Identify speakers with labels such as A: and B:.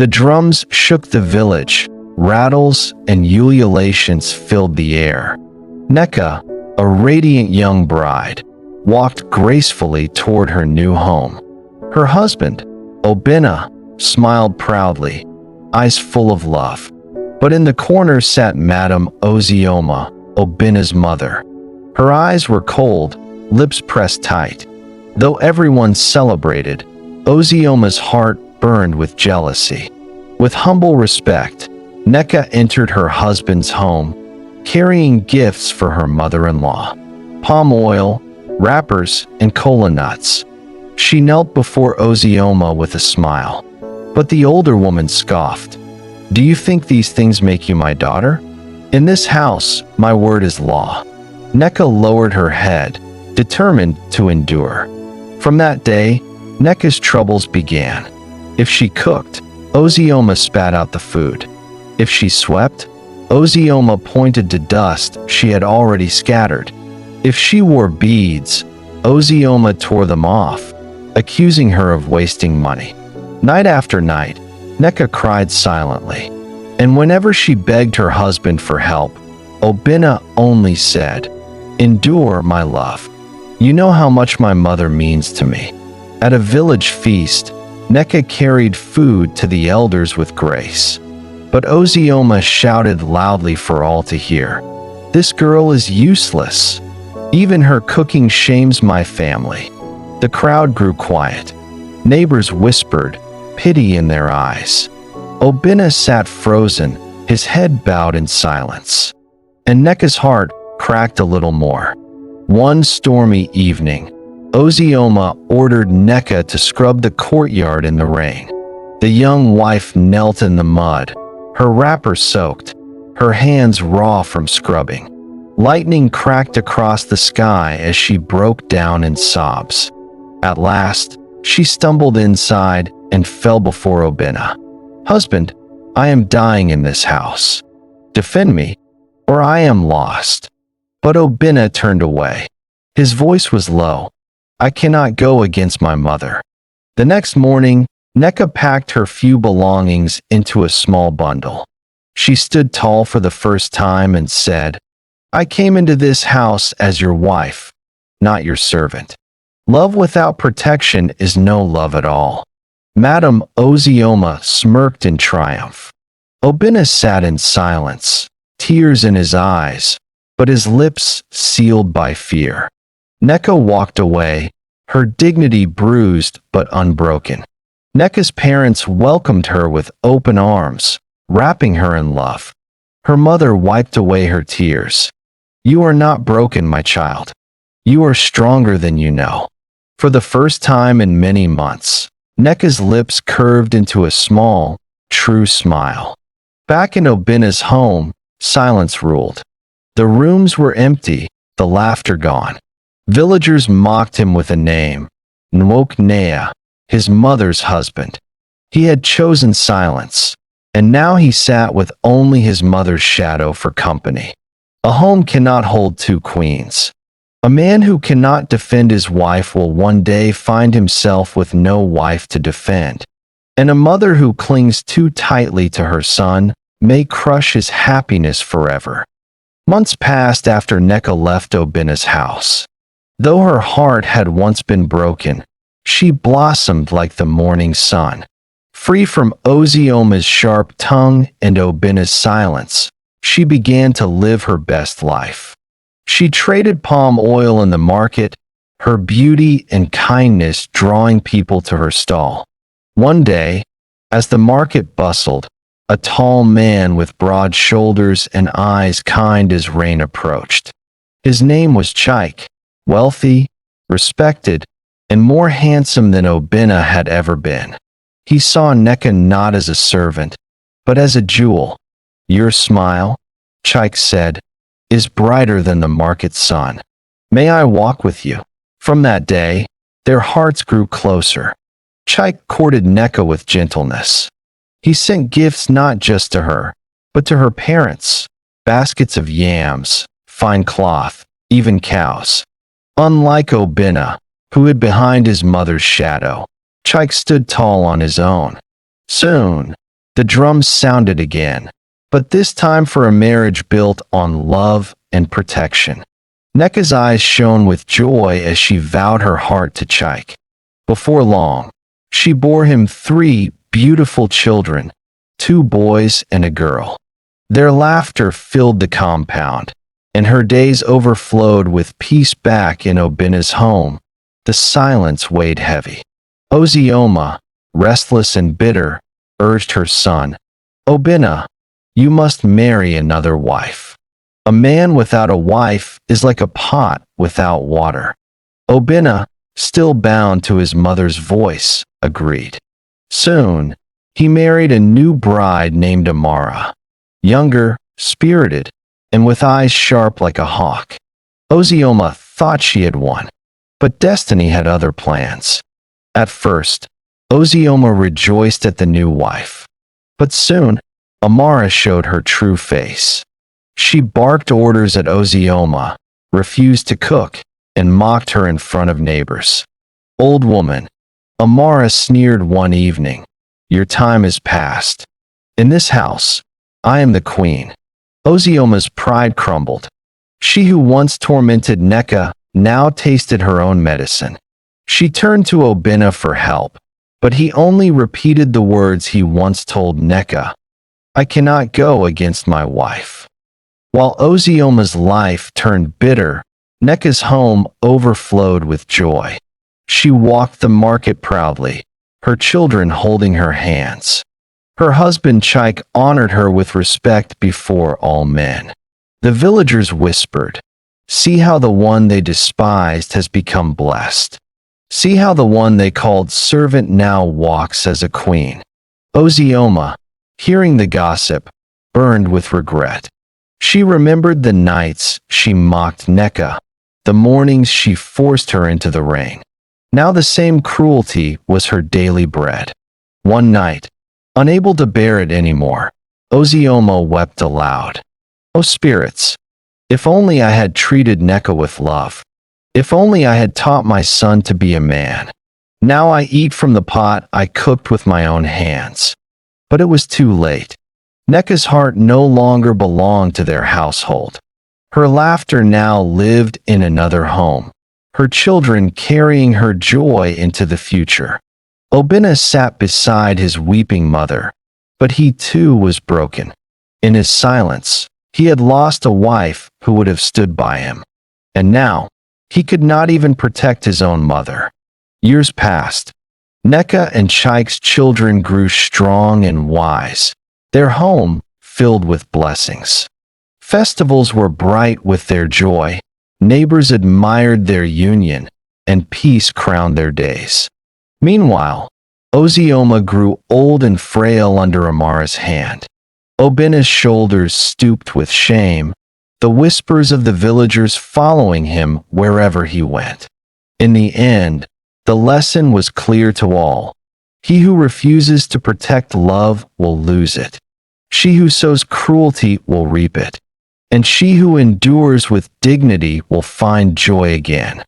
A: The drums shook the village, rattles and ululations filled the air. Nneka, a radiant young bride, walked gracefully toward her new home. Her husband, Obinna, smiled proudly, eyes full of love. But in the corner sat Madame Ozioma, Obinna's mother. Her eyes were cold, lips pressed tight. Though everyone celebrated, Ozioma's heart burned with jealousy. With humble respect, Nneka entered her husband's home, carrying gifts for her mother-in-law: palm oil, wrappers, and kola nuts. She knelt before Ozioma with a smile. But the older woman scoffed. "Do you think these things make you my daughter? In this house, my word is law." Nneka lowered her head, determined to endure. From that day, Nneka's troubles began. If she cooked, Ozioma spat out the food. If she swept, Ozioma pointed to dust she had already scattered. If she wore beads, Ozioma tore them off, accusing her of wasting money. Night after night, Nneka cried silently, and whenever she begged her husband for help, Obinna only said, "Endure, my love. You know how much my mother means to me." At a village feast, Nneka carried food to the elders with grace. But Ozioma shouted loudly for all to hear, "This girl is useless. Even her cooking shames my family." The crowd grew quiet. Neighbors whispered, pity in their eyes. Obinna sat frozen, his head bowed in silence. And Nneka's heart cracked a little more. One stormy evening, Ozioma ordered Nneka to scrub the courtyard in the rain. The young wife knelt in the mud, her wrapper soaked, her hands raw from scrubbing. Lightning cracked across the sky as she broke down in sobs. At last, she stumbled inside and fell before Obinna. "Husband, I am dying in this house. Defend me, or I am lost." But Obinna turned away. His voice was low. "I cannot go against my mother." The next morning, Nneka packed her few belongings into a small bundle. She stood tall for the first time and said, "I came into this house as your wife, not your servant. Love without protection is no love at all." Madame Ozioma smirked in triumph. Obinna sat in silence, tears in his eyes, but his lips sealed by fear. Nneka walked away, her dignity bruised but unbroken. Nneka's parents welcomed her with open arms, wrapping her in love. Her mother wiped away her tears. "You are not broken, my child. You are stronger than you know." For the first time in many months, Nneka's lips curved into a small, true smile. Back in Obinna's home, silence ruled. The rooms were empty, the laughter gone. Villagers mocked him with a name, Nneka, his mother's husband. He had chosen silence, and now he sat with only his mother's shadow for company. A home cannot hold two queens. A man who cannot defend his wife will one day find himself with no wife to defend. And a mother who clings too tightly to her son may crush his happiness forever. Months passed after Nneka left Obinna's house. Though her heart had once been broken, she blossomed like the morning sun. Free from Ozioma's sharp tongue and Obinna's silence, she began to live her best life. She traded palm oil in the market, her beauty and kindness drawing people to her stall. One day, as the market bustled, a tall man with broad shoulders and eyes kind as rain approached. His name was Chike, wealthy, respected, and more handsome than Obinna had ever been. He saw Nneka not as a servant, but as a jewel. "Your smile," Chike said, "is brighter than the market sun. May I walk with you?" From that day, their hearts grew closer. Chike courted Nneka with gentleness. He sent gifts not just to her, but to her parents, baskets of yams, fine cloth, even cows. Unlike Obinna, who hid behind his mother's shadow, Chike stood tall on his own. Soon, The drums sounded again, but this time for a marriage built on love and protection. Nneka's eyes shone with joy as she vowed her heart to Chike. Before long, she bore him 3 beautiful children, 2 boys and a girl. Their laughter filled the compound, and her days overflowed with peace. Back in Obinna's home, the silence weighed heavy. Ozioma, restless and bitter, urged her son, "Obinna, you must marry another wife. A man without a wife is like a pot without water." Obinna, still bound to his mother's voice, agreed. Soon, he married a new bride named Amara, younger, spirited, and with eyes sharp like a hawk. Ozioma thought she had won, but destiny had other plans. At first, Ozioma rejoiced at the new wife, but soon, Amara showed her true face. She barked orders at Ozioma, refused to cook, and mocked her in front of neighbors. "Old woman," Amara sneered one evening, "your time is past. In this house, I am the queen." Ozioma's pride crumbled. She who once tormented Nneka now tasted her own medicine. She turned to Obinna for help, but he only repeated the words he once told Nneka, "I cannot go against my wife." While Ozioma's life turned bitter, Nneka's home overflowed with joy. She walked the market proudly, her children holding her hands. Her husband Chike honored her with respect before all men. The villagers whispered, "See how the one they despised has become blessed. See how the one they called servant now walks as a queen." Ozioma, hearing the gossip, burned with regret. She remembered the nights she mocked Nneka, the mornings she forced her into the rain. Now the same cruelty was her daily bread. One night, unable to bear it anymore, Ozioma wept aloud. "O spirits, if only I had treated Nneka with love. If only I had taught my son to be a man. Now I eat from the pot I cooked with my own hands." But it was too late. Nneka's heart no longer belonged to their household. Her laughter now lived in another home, her children carrying her joy into the future. Obinna sat beside his weeping mother, but he too was broken. In his silence, he had lost a wife who would have stood by him. And now, he could not even protect his own mother. Years passed. Nneka and Chike's children grew strong and wise, their home filled with blessings. Festivals were bright with their joy, neighbors admired their union, and peace crowned their days. Meanwhile, Ozioma grew old and frail under Amara's hand. Obinna's shoulders stooped with shame, the whispers of the villagers following him wherever he went. In the end, the lesson was clear to all. He who refuses to protect love will lose it. She who sows cruelty will reap it. And she who endures with dignity will find joy again.